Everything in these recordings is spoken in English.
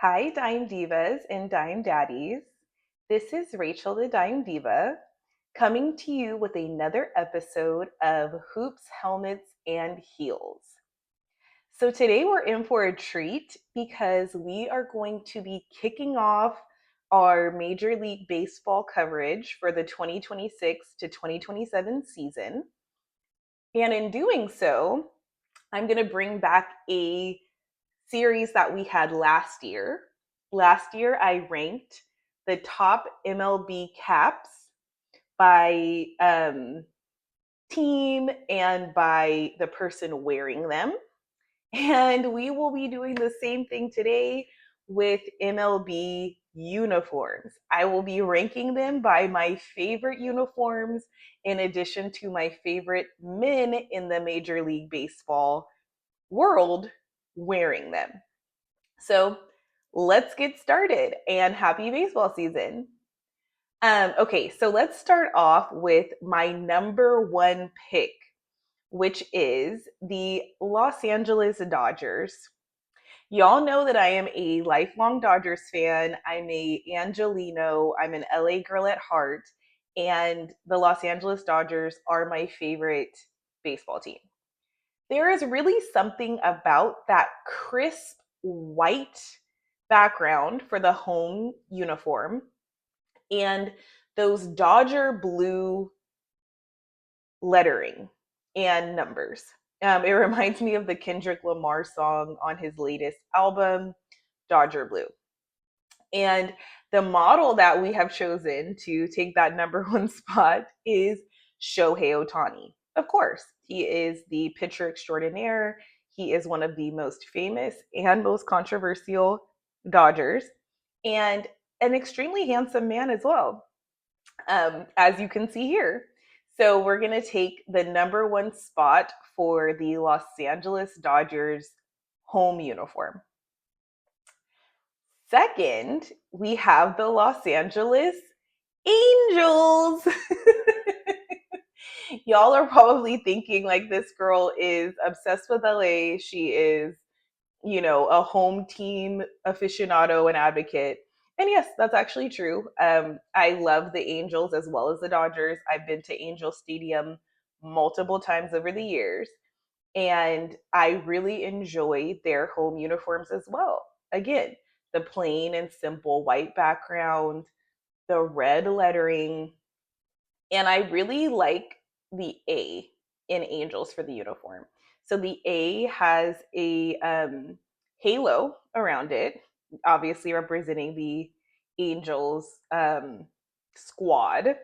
Hi, Dime Divas and Dime Daddies. This is Rachel the Dime Diva coming to you with another episode of Hoops, Helmets, and Heels. So today we're in for a treat because we are going to be kicking off our Major League Baseball coverage for the 2026 to 2027 season. And in doing so, I'm going to bring back a series that we had last year. Last year, I ranked the top MLB caps by team and by the person wearing them. And we will be doing the same thing today with MLB uniforms. I will be ranking them by my favorite uniforms in addition to my favorite men in the Major League Baseball world wearing them. So let's get started and happy baseball season. Okay, so let's start off with my number one pick, which is the Los Angeles Dodgers. Y'all know that I am a lifelong Dodgers fan. I'm a Angelino. I'm an LA girl at heart, and the Los Angeles Dodgers are my favorite baseball team. There is really something about that crisp white background for the home uniform and those Dodger blue lettering and numbers. It reminds me of the Kendrick Lamar song on his latest album, Dodger Blue. And the model that we have chosen to take that number one spot is Shohei Ohtani. Of course, he is the pitcher extraordinaire. He is one of the most famous and most controversial Dodgers, and an extremely handsome man as well, as you can see here. So we're going to take the number one spot for the Los Angeles Dodgers home uniform. Second, we have the Los Angeles Angels. Y'all are probably thinking like this girl is obsessed with LA. She is, a home team aficionado and advocate. And yes, that's actually true. I love the Angels as well as the Dodgers. I've been to Angel Stadium multiple times over the years, and I really enjoy their home uniforms as well. Again, the plain and simple white background, the red lettering, and I really like the A in Angels for the uniform. So the A has a halo around it, obviously representing the Angels squad,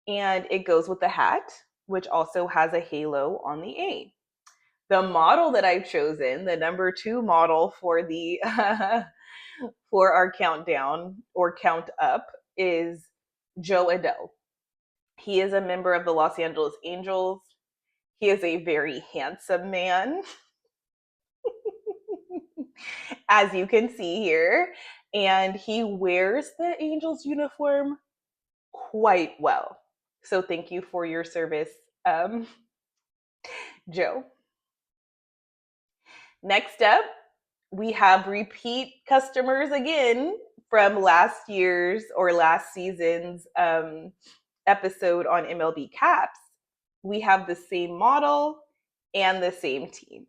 and it goes with the hat, which also has a halo on the A. The model that I've chosen, the number two model for the for our countdown or count up, is Jo Adell. He is a member of the Los Angeles Angels. He is a very handsome man, as you can see here, and he wears the Angels uniform quite well. So thank you for your service, Joe. Next up, we have repeat customers again from last year's or last season's episode on MLB Caps. We have the same model and the same team.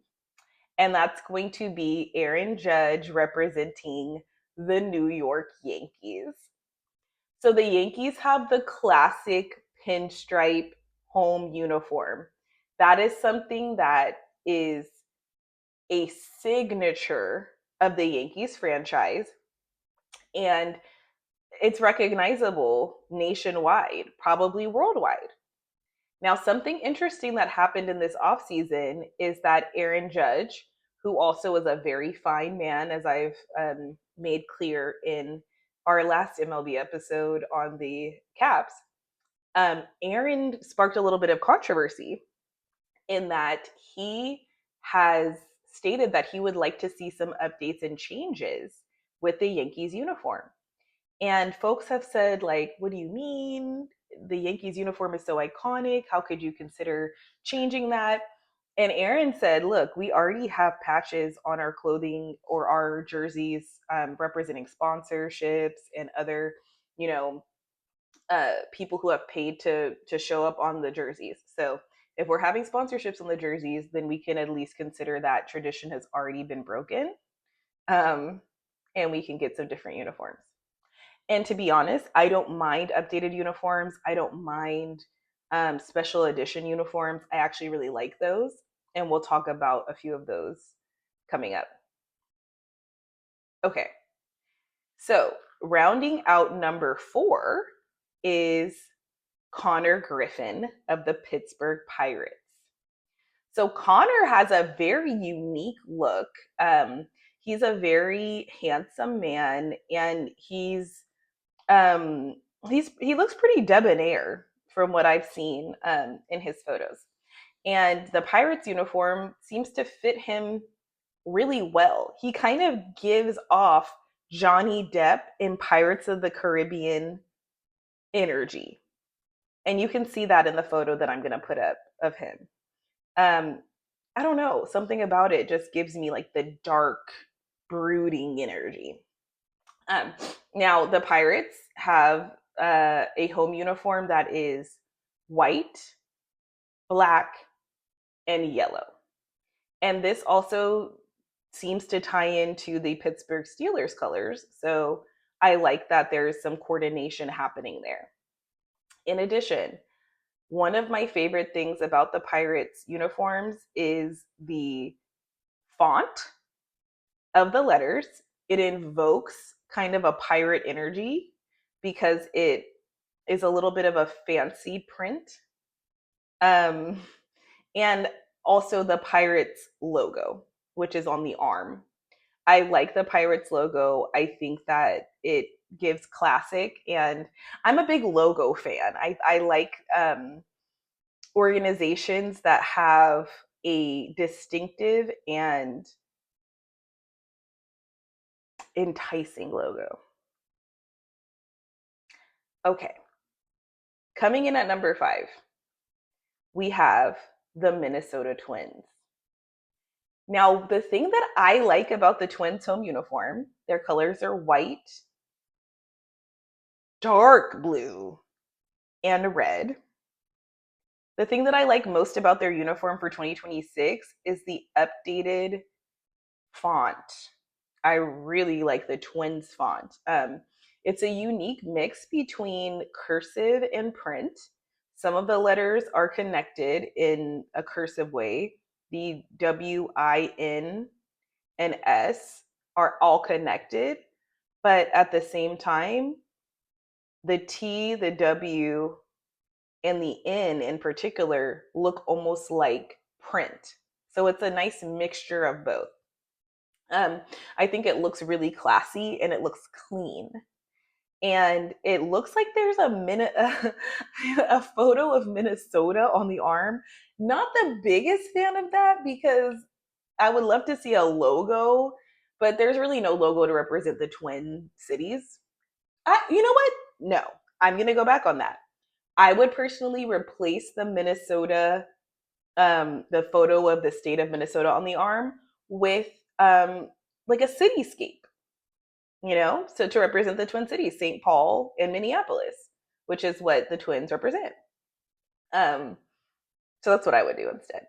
And that's going to be Aaron Judge representing the New York Yankees. So the Yankees have the classic pinstripe home uniform. That is something that is a signature of the Yankees franchise, and it's recognizable nationwide, probably worldwide. Now, something interesting that happened in this offseason is that Aaron Judge, who also is a very fine man, as I've made clear in our last MLB episode on the Caps, Aaron sparked a little bit of controversy in that he has stated that he would like to see some updates and changes with the Yankees uniform. And folks have said, like, what do you mean? The Yankees uniform is so iconic. How could you consider changing that? And Aaron said, look, we already have patches on our clothing or our jerseys representing sponsorships and other, you know, people who have paid to show up on the jerseys. So if we're having sponsorships on the jerseys, then we can at least consider that tradition has already been broken, um, and we can get some different uniforms. And to be honest, I don't mind updated uniforms. I don't mind special edition uniforms. I actually really like those, and we'll talk about a few of those coming up. Okay, so rounding out number 4 is Connor Griffin of the Pittsburgh Pirates. So Connor has a very unique look. He's a very handsome man, and um, he looks pretty debonair from what I've seen in his photos. And the Pirates uniform seems to fit him really well. He kind of gives off Johnny Depp in Pirates of the Caribbean energy. And you can see that in the photo that I'm going to put up of him. Um, I don't know, something about it just gives me like the dark, brooding energy. Um, Now, the Pirates have a home uniform that is white, black, and yellow. And this also seems to tie into the Pittsburgh Steelers colors. So I like that there's some coordination happening there. In addition, one of my favorite things about the Pirates uniforms is the font of the letters. It invokes kind of a pirate energy because it is a little bit of a fancy print. Um, and also the Pirates logo, which is on the arm. I like the Pirates logo. I think that it gives classic, and I'm a big logo fan. I like organizations that have a distinctive and enticing logo. Okay, coming in at number 5, we have the Minnesota Twins. Now, the thing that I like about the Twins home uniform, their colors are white, dark blue, and red. The thing that I like most about their uniform for 2026 is the updated font. I really like the Twins font. It's a unique mix between cursive and print. Some of the letters are connected in a cursive way. The WIN and S are all connected, but at the same time, the T, the W, and the N in particular look almost like print. So it's a nice mixture of both. I think it looks really classy and it looks clean. And it looks like there's a photo of Minnesota on the arm. Not the biggest fan of that because I would love to see a logo, but there's really no logo to represent the Twin Cities. You know what? No, I'm going to go back on that. I would personally replace the Minnesota, the photo of the state of Minnesota on the arm with like a cityscape, so to represent the Twin Cities, St. Paul and Minneapolis, which is what the Twins represent. Um, so that's what I would do instead.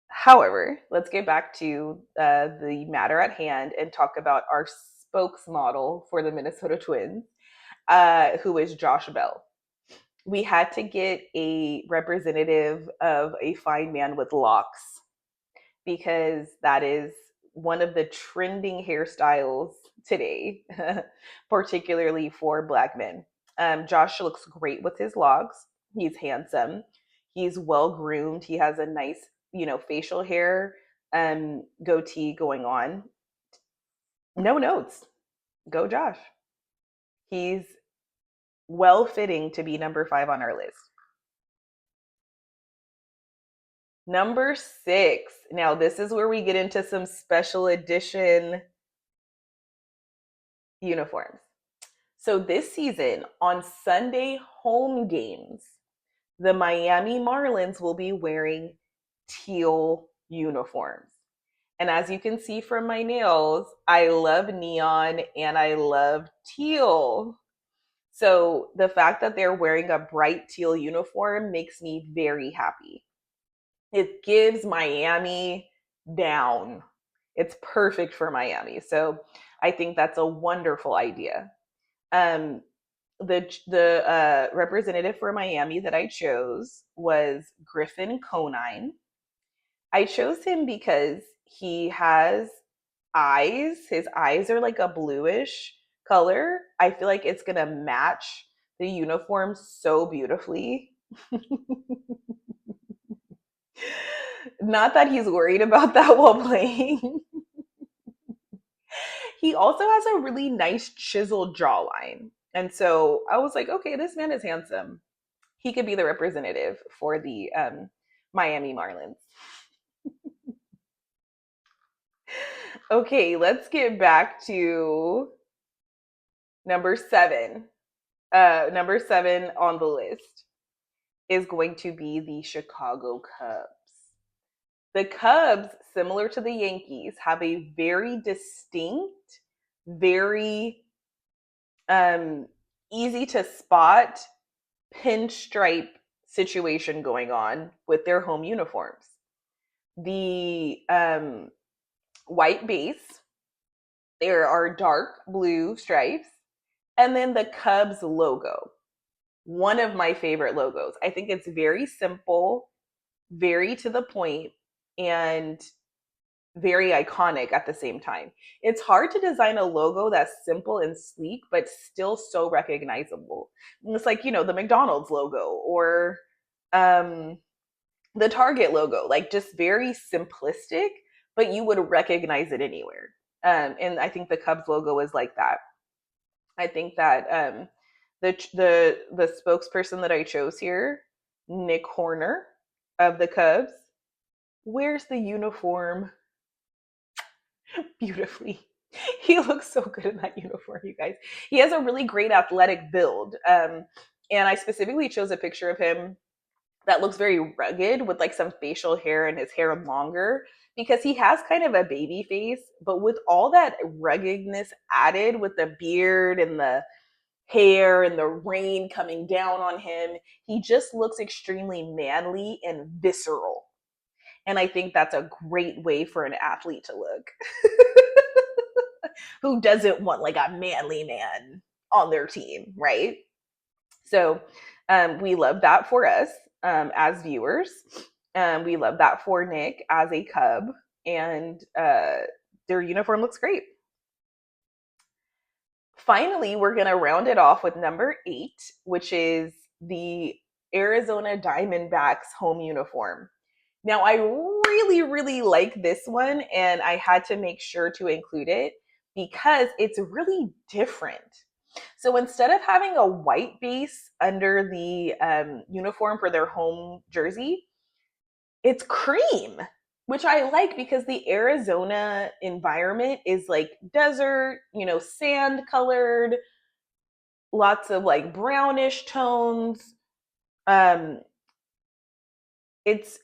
However, let's get back to the matter at hand and talk about our spokesmodel for the Minnesota Twins, who is Josh Bell. We had to get a representative of a fine man with locks because that is one of the trending hairstyles today, particularly for Black men. Josh looks great with his locks. He's handsome. He's well groomed. He has a nice, facial hair goatee going on. No notes. Go Josh. He's well fitting to be number 5 on our list. Number 6. Now, this is where we get into some special edition uniforms. So, this season, on Sunday home games, the Miami Marlins will be wearing teal uniforms. And as you can see from my nails, I love neon and I love teal. So the fact that they're wearing a bright teal uniform makes me very happy. It gives Miami down. It's perfect for Miami. So I think that's a wonderful idea. Um, the representative for Miami that I chose was Griffin Conine. I chose him because he has eyes. His eyes are like a bluish color. I feel like it's gonna match the uniform so beautifully. Not that he's worried about that while playing. He also has a really nice chiseled jawline. And so I was like, okay, this man is handsome. He could be the representative for the Miami Marlins. Okay, let's get back to number seven. Number seven on the list is going to be the Chicago Cubs. The Cubs, similar to the Yankees, have a very distinct, very um, easy to spot pinstripe situation going on with their home uniforms. The white base, there are dark blue stripes, and then the Cubs logo. One of my favorite logos. I think it's very simple, very to the point, and very iconic at the same time. It's hard to design a logo that's simple and sleek, but still so recognizable. It's like, the McDonald's logo or um, the Target logo, like just very simplistic, but you would recognize it anywhere. And I think the Cubs logo is like that. I think that the spokesperson that I chose here, Nick Horner of the Cubs, wears the uniform beautifully. He looks so good in that uniform, you guys. He has a really great athletic build. And I specifically chose a picture of him that looks very rugged with like some facial hair and his hair longer because he has kind of a baby face, but with all that ruggedness added with the beard and the hair and the rain coming down on him, he just looks extremely manly and visceral. And I think that's a great way for an athlete to look. Who doesn't want like a manly man on their team, right? So we love that for us as viewers. We love that for Nick as a Cub, and their uniform looks great. Finally, we're going to round it off with number 8, which is the Arizona Diamondbacks home uniform. Now, I really, really like this one, and I had to make sure to include it because it's really different. So instead of having a white base under the uniform for their home jersey, it's cream, which I like because the Arizona environment is like desert, sand colored, lots of like brownish tones. Um, it's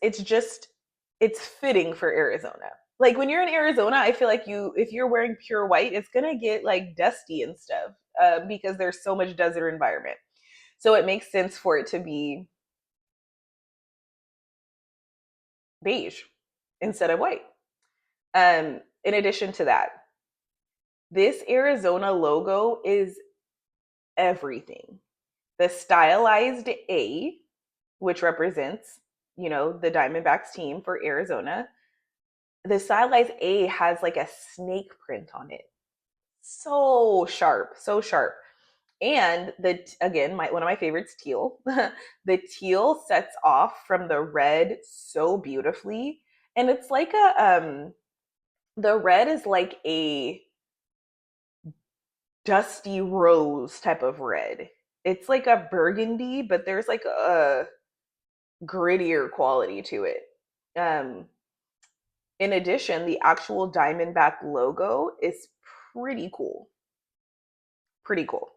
fitting for Arizona. Like when you're in Arizona, I feel like if you're wearing pure white, it's gonna get like dusty and stuff because there's so much desert environment. So it makes sense for it to be beige instead of white. In addition to that, this Arizona logo is everything. The stylized A, which represents, the Diamondbacks team for Arizona, the stylized A has like a snake print on it. So sharp, so sharp. And one of my favorites, teal. The teal sets off from the red so beautifully. And it's like the red is like a dusty rose type of red. It's like a burgundy, but there's like a grittier quality to it. Um, in addition, the actual Diamondback logo is pretty cool. Pretty cool.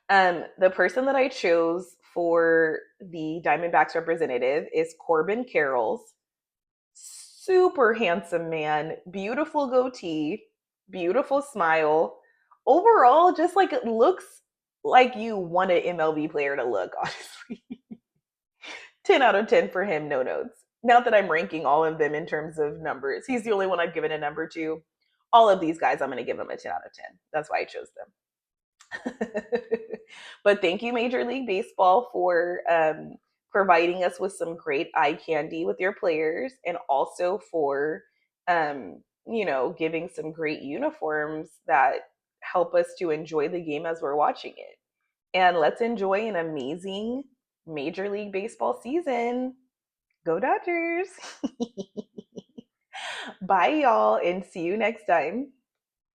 The person that I chose for the Diamondbacks representative is Corbin Carrolls. super handsome man, beautiful goatee, beautiful smile. Overall, just like it looks like you want an MLB player to look, honestly. 10 out of 10 for him, no notes. Not that I'm ranking all of them in terms of numbers. He's the only one I've given a number to. All of these guys, I'm going to give them a 10 out of 10. That's why I chose them. But thank you, Major League Baseball, for providing us with some great eye candy with your players, and also for, giving some great uniforms that help us to enjoy the game as we're watching it. And let's enjoy an amazing Major League Baseball season. Go Dodgers! Bye, y'all, and see you next time.